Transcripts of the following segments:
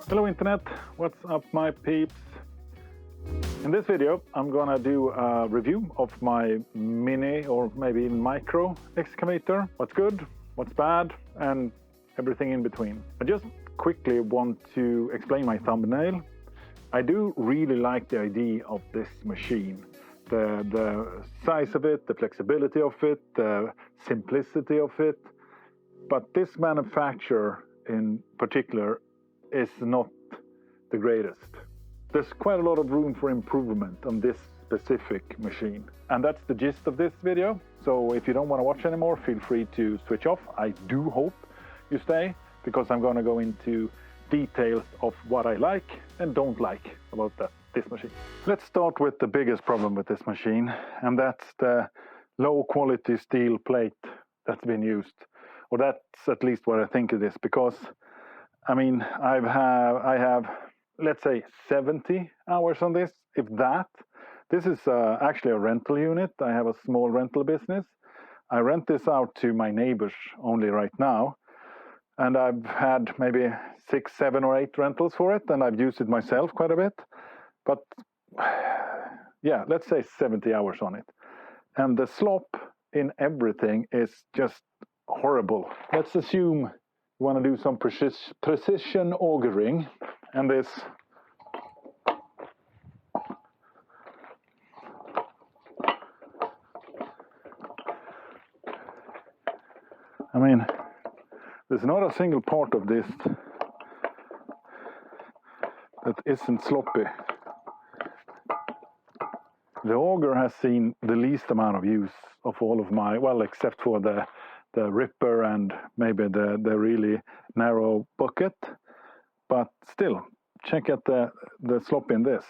Hello Internet, what's up my peeps? In this video I'm gonna do a review of my mini or maybe micro excavator. What's good, what's bad and everything in between. I just quickly want to explain my thumbnail. I do really like the idea of this machine. The size of it, the flexibility of it, the simplicity of it. But this manufacturer in particular is not the greatest. There's quite a lot of room for improvement on this specific machine. And that's the gist of this video. So if you don't want to watch anymore, feel free to switch off. I do hope you stay, because I'm going to go into details of what I like and don't like about this machine. Let's start with the biggest problem with this machine, and that's the low quality steel plate that's been used. Or that's at least what I think it is, because I mean, I have, let's say 70 hours on this, if that. This is actually a rental unit. I have a small rental business. I rent this out to my neighbors only right now. And I've had maybe 6, 7 or 8 rentals for it, and I've used it myself quite a bit. But yeah, let's say 70 hours on it. And the slop in everything is just horrible. Let's assume you want to do some precision augering, and this I mean, there's not a single part of this that isn't sloppy. The auger has seen the least amount of use of all of my, well, except for the ripper and maybe the really narrow bucket. But still, check out the slop in this.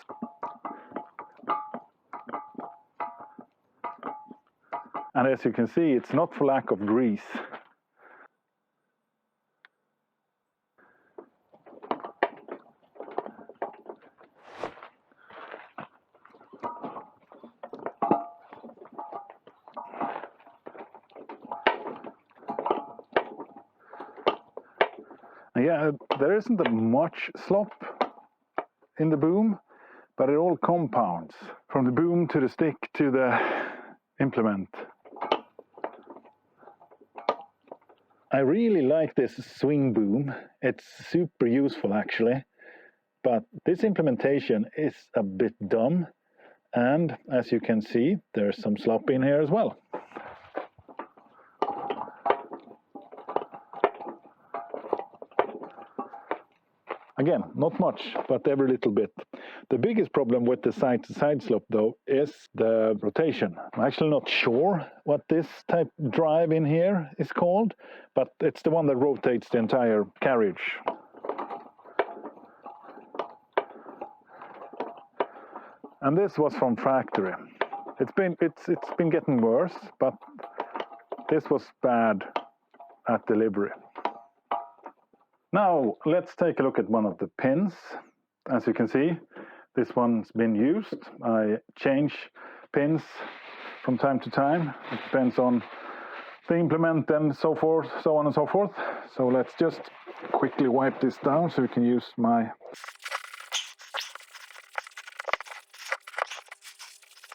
And as you can see, it's not for lack of grease. Yeah, there isn't much slop in the boom, but it all compounds from the boom to the stick to the implement. I really like this swing boom. It's super useful actually, but this implementation is a bit dumb, and as you can see, there's some slop in here as well. Again, not much, but every little bit. The biggest problem with the side-to-side slop, though, is the rotation. I'm actually not sure what this type drive in here is called, but it's the one that rotates the entire carriage. And this was from factory. It's been getting worse, but this was bad at delivery. Now, let's take a look at one of the pins. As you can see, this one's been used. I change pins from time to time. It depends on the implement and so forth, so on and so forth. So let's just quickly wipe this down so we can use my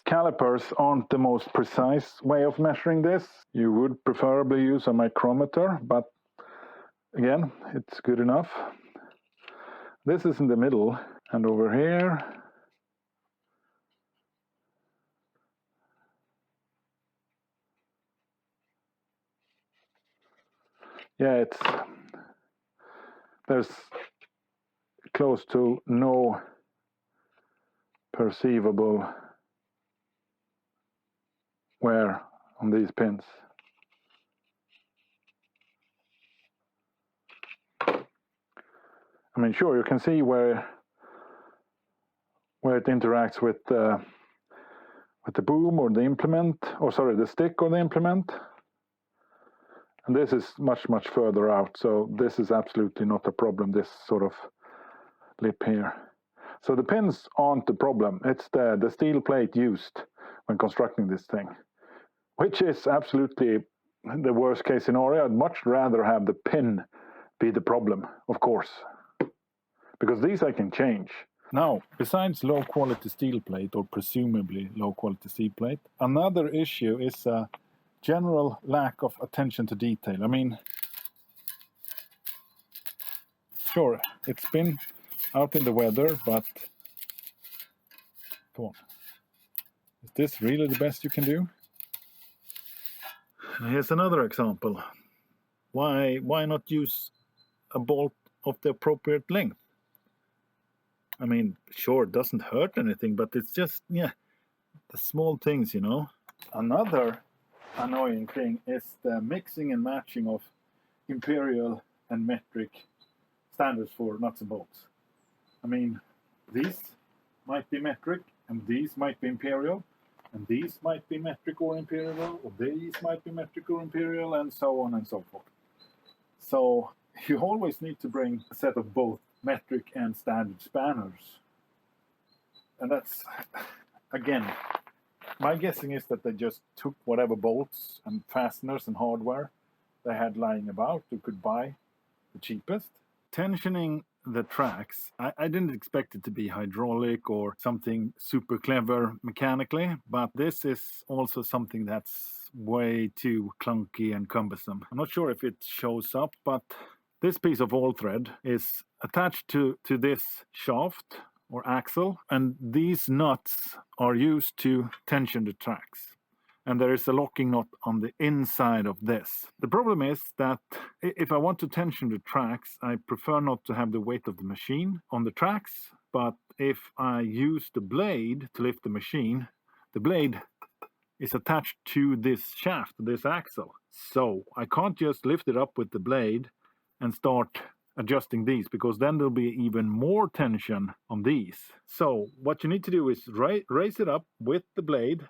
calipers. Aren't the most precise way of measuring this. You would preferably use a micrometer, but again, it's good enough. This is in the middle, and over here, yeah, there's close to no perceivable wear on these pins. I mean, sure, you can see where it interacts with the boom or the implement, or sorry, the stick or the implement. And this is much, much further out, so this is absolutely not a problem, this sort of lip here. So the pins aren't the problem, it's the steel plate used when constructing this thing, which is absolutely the worst case scenario. I'd much rather have the pin be the problem, of course, because these I can change. Now, besides low quality steel plate, or presumably low quality steel plate, another issue is a general lack of attention to detail. I mean, sure, it's been out in the weather, but come on. Is this really the best you can do? Here's another example. Why not use a bolt of the appropriate length? I mean, sure, it doesn't hurt anything, but it's just, yeah, the small things, you know. Another annoying thing is the mixing and matching of imperial and metric standards for nuts and bolts. I mean, these might be metric, and these might be imperial, and these might be metric or imperial, or these might be metric or imperial, and so on and so forth. So you always need to bring a set of both metric and standard spanners. And that's, again, my guessing is that they just took whatever bolts and fasteners and hardware they had lying about you could buy the cheapest. Tensioning the tracks, I didn't expect it to be hydraulic or something super clever mechanically, but this is also something that's way too clunky and cumbersome. I'm not sure if it shows up, but this piece of all thread is attached to this shaft or axle, and these nuts are used to tension the tracks. And there is a locking nut on the inside of this. The problem is that if I want to tension the tracks, I prefer not to have the weight of the machine on the tracks, but if I use the blade to lift the machine, the blade is attached to this shaft, this axle. So I can't just lift it up with the blade and start adjusting these, because then there'll be even more tension on these. So what you need to do is raise it up with the blade,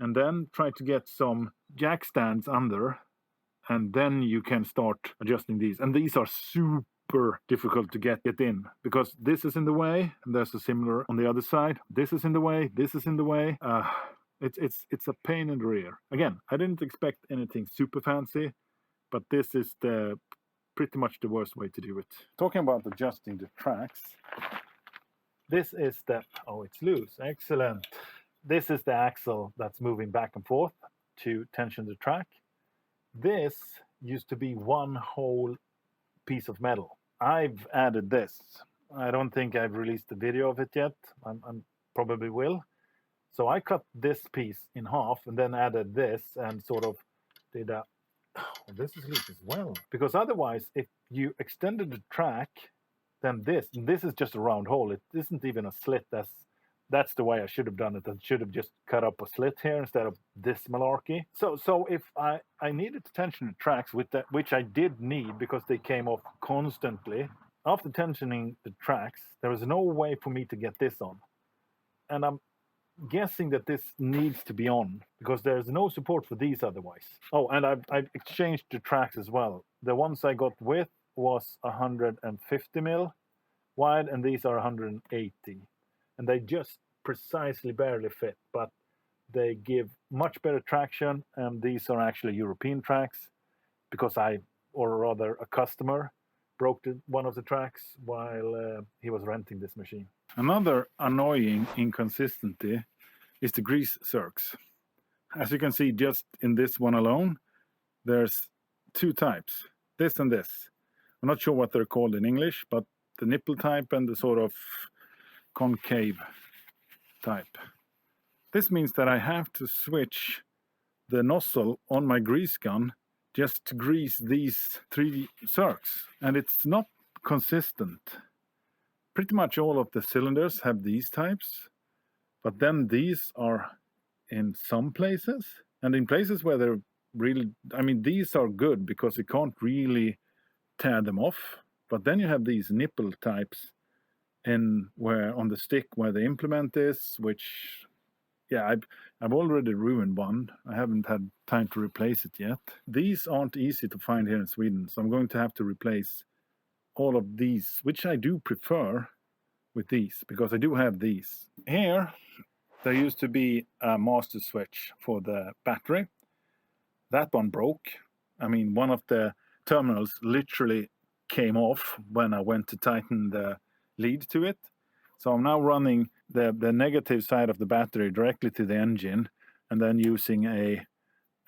and then try to get some jack stands under, and then you can start adjusting these. And these are super difficult to get in, because this is in the way, and there's a similar on the other side. This is in the way, this is in the way. It's a pain in the rear. Again, I didn't expect anything super fancy, but this is pretty much the worst way to do it. Talking about adjusting the tracks, this is oh, it's loose, excellent. This is the axle that's moving back and forth to tension the track. This used to be one whole piece of metal. I've added this. I don't think I've released the video of it yet. I probably will. So I cut this piece in half and then added this and sort of did a... Oh, this is loose as well. Because otherwise, if you extended the track, then this is just a round hole. It isn't even a slit. That's the way I should have done it. I should have just cut up a slit here instead of this malarkey. So if I needed to tension the tracks with that, which I did need because they came off constantly, after tensioning the tracks, there was no way for me to get this on. And I'm guessing that this needs to be on because there's no support for these otherwise. Oh, and I've exchanged the tracks as well. The ones I got with was 150 mil wide, and these are 180. And they just precisely barely fit, but they give much better traction, and these are actually European tracks because or rather a customer, broke one of the tracks while he was renting this machine. Another annoying inconsistency is the grease zerks. As you can see, just in this one alone, there's two types, this and this. I'm not sure what they're called in English, but the nipple type and the sort of concave type. This means that I have to switch the nozzle on my grease gun just to grease these three zerks, and it's not consistent. Pretty much all of the cylinders have these types, but then these are in some places, and in places where they're really, I mean, these are good because you can't really tear them off, but then you have these nipple types where on the stick where the implement is, which, yeah, I've already ruined one. I haven't had time to replace it yet. These aren't easy to find here in Sweden, so I'm going to have to replace all of these, which I do prefer with these, because I do have these. Here, there used to be a master switch for the battery. That one broke. I mean, one of the terminals literally came off when I went to tighten the lead to it. So I'm now running the negative side of the battery directly to the engine, and then using a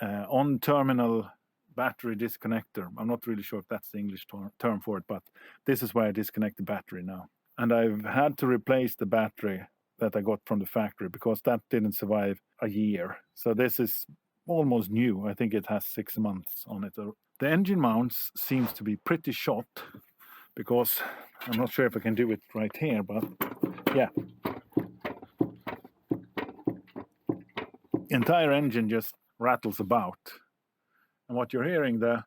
on-terminal battery disconnector. I'm not really sure if that's the English term for it, but this is where I disconnect the battery now. And I've had to replace the battery that I got from the factory because that didn't survive a year. So this is almost new. I think it has 6 months on it. The engine mounts seems to be pretty shot, because I'm not sure if I can do it right here, but yeah. Entire engine just rattles about. And what you're hearing, that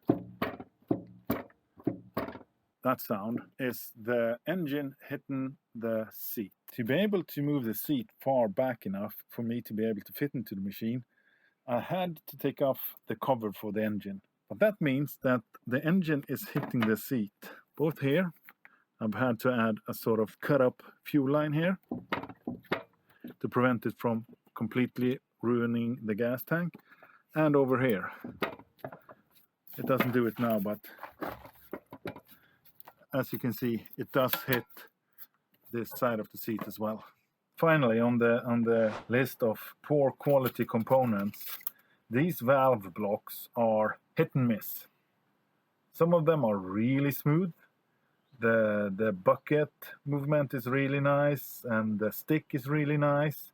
sound, is the engine hitting the seat. To be able to move the seat far back enough for me to be able to fit into the machine, I had to take off the cover for the engine. But that means that the engine is hitting the seat. Both here, I've had to add a sort of cut up fuel line here to prevent it from completely ruining the gas tank. And over here, it doesn't do it now, but as you can see, it does hit this side of the seat as well. Finally, on the list of poor quality components, these valve blocks are hit and miss. Some of them are really smooth. The bucket movement is really nice, and the stick is really nice,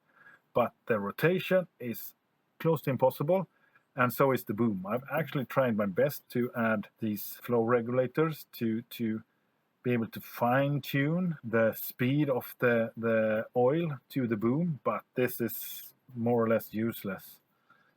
but the rotation is close to impossible, and so is the boom. I've actually tried my best to add these flow regulators to be able to fine-tune the speed of the oil to the boom, but this is more or less useless.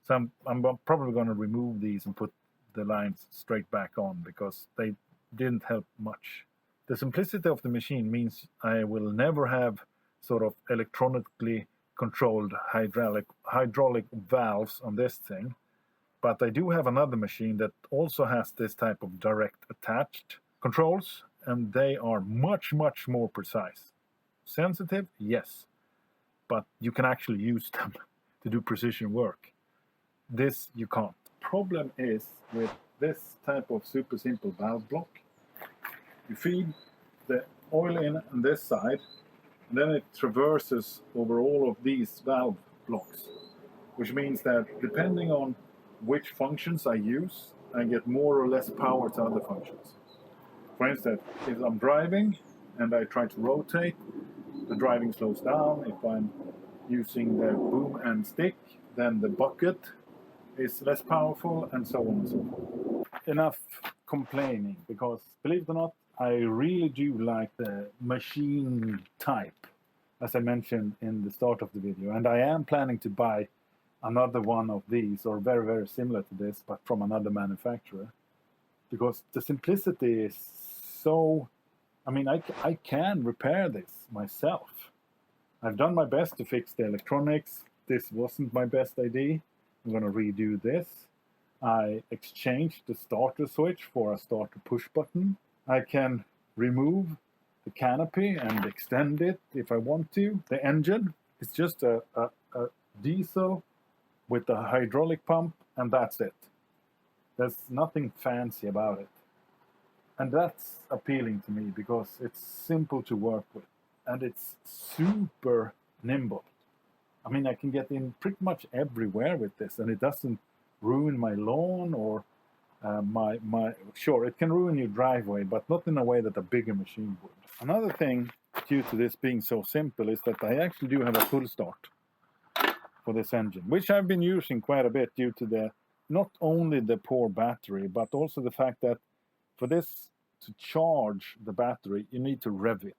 So I'm probably going to remove these and put the lines straight back on, because they didn't help much. The simplicity of the machine means I will never have sort of electronically controlled hydraulic valves on this thing, but I do have another machine that also has this type of direct attached controls, and they are much more precise. Sensitive, yes, but you can actually use them to do precision work. This you can't. Problem is with this type of super simple valve block, you feed the oil in on this side, and then it traverses over all of these valve blocks, which means that depending on which functions I use, I get more or less power to other functions. For instance, if I'm driving and I try to rotate, the driving slows down. If I'm using the boom and stick, then the bucket is less powerful, and so on and so forth. Enough complaining, because believe it or not, I really do like the machine type, as I mentioned in the start of the video, and I am planning to buy another one of these, or very similar to this, but from another manufacturer, because the simplicity is so... I mean, I can repair this myself. I've done my best to fix the electronics. This wasn't my best idea. I'm going to redo this. I exchanged the starter switch for a starter push button. I can remove the canopy and extend it if I want to. The engine is just a diesel with a hydraulic pump, and that's it. There's nothing fancy about it. And that's appealing to me, because it's simple to work with, and it's super nimble. I mean, I can get in pretty much everywhere with this, and it doesn't ruin my lawn or sure, it can ruin your driveway, but not in a way that a bigger machine would. Another thing, due to this being so simple, is that I actually do have a full start for this engine, which I've been using quite a bit due to not only the poor battery, but also the fact that for this to charge the battery, you need to rev it.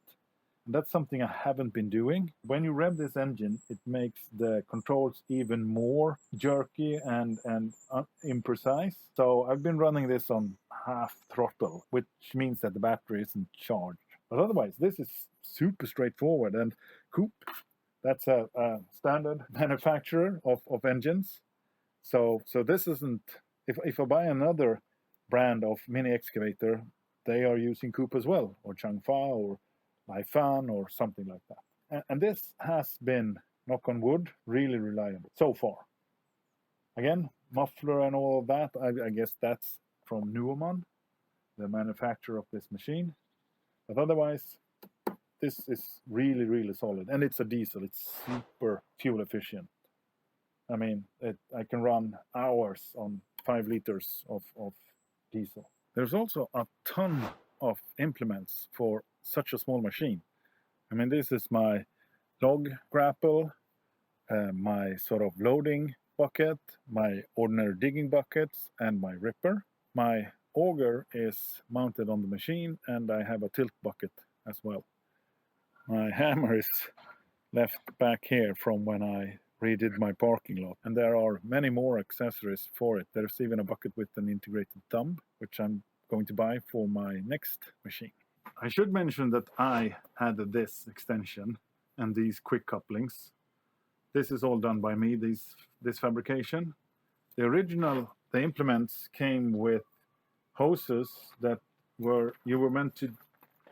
And that's something I haven't been doing. When you rev this engine, it makes the controls even more jerky and imprecise. So I've been running this on half throttle, which means that the battery isn't charged. But otherwise, this is super straightforward. And Coop, that's a standard manufacturer of engines. So this isn't... If I buy another brand of mini excavator, they are using Coop as well, or Changfa, or Fan, or something like that. And this has been, knock on wood, really reliable so far. Again, muffler and all of that, I guess that's from Nuoman, the manufacturer of this machine. But otherwise, this is really, really solid. And it's a diesel. It's super fuel efficient. I mean, I can run hours on 5 liters of diesel. There's also a ton of implements for such a small machine. I mean, this is my log grapple, my sort of loading bucket, my ordinary digging buckets, and my ripper. My auger is mounted on the machine, and I have a tilt bucket as well. My hammer is left back here from when I redid my parking lot, and there are many more accessories for it. There's even a bucket with an integrated thumb, which I'm going to buy for my next machine. I should mention that I added this extension and these quick couplings. This is all done by me, this fabrication. The implements came with hoses that you were meant to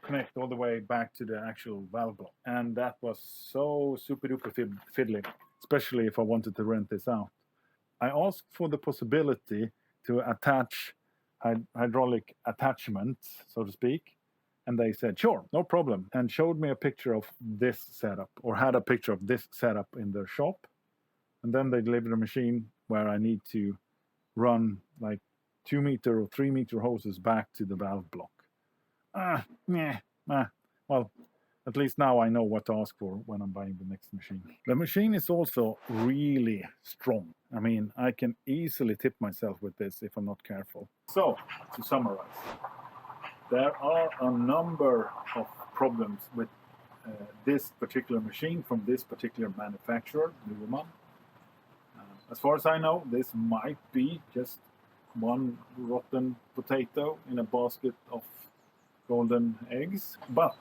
connect all the way back to the actual valve block. And that was so super duper fiddly, especially if I wanted to rent this out. I asked for the possibility to attach hydraulic attachments, so to speak, and they said, sure, no problem, and showed me a picture of this setup, or had a picture of this setup in their shop. And then they delivered a machine where I need to run like 2 meter or 3 meter hoses back to the valve block. Well, at least now I know what to ask for when I'm buying the next machine. The machine is also really strong. I mean, I can easily tip myself with this if I'm not careful. So, to summarize, there are a number of problems with this particular machine from this particular manufacturer, Nuoman. As far as I know, this might be just one rotten potato in a basket of golden eggs, but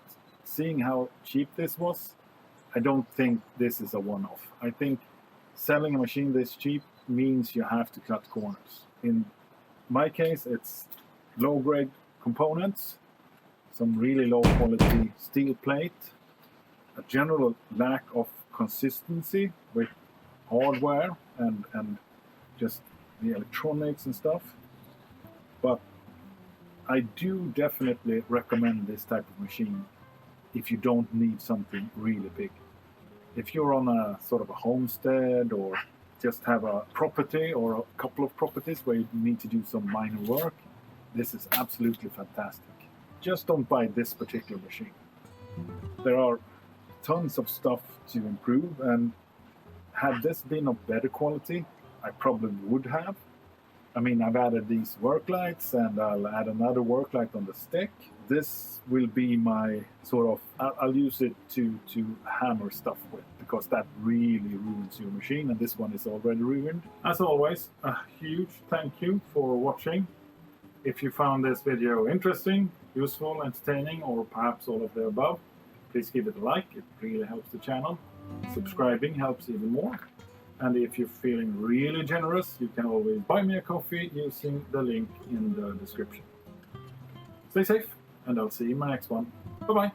seeing how cheap this was, I don't think this is a one-off. I think selling a machine this cheap means you have to cut corners. In my case, it's low-grade components, some really low-quality steel plate, a general lack of consistency with hardware and just the electronics and stuff. But I do definitely recommend this type of machine if you don't need something really big. If you're on a sort of a homestead or just have a property or a couple of properties where you need to do some minor work, this is absolutely fantastic. Just don't buy this particular machine. There are tons of stuff to improve, and had this been of better quality, I probably would have. I mean, I've added these work lights, and I'll add another work light on the stick. This will be my sort of, I'll use it to hammer stuff with, because that really ruins your machine, and this one is already ruined. As always, a huge thank you for watching. If you found this video interesting, useful, entertaining, or perhaps all of the above, please give it a like. It really helps the channel. Subscribing helps even more. And if you're feeling really generous, you can always buy me a coffee using the link in the description. Stay safe, and I'll see you in my next one. Bye-bye.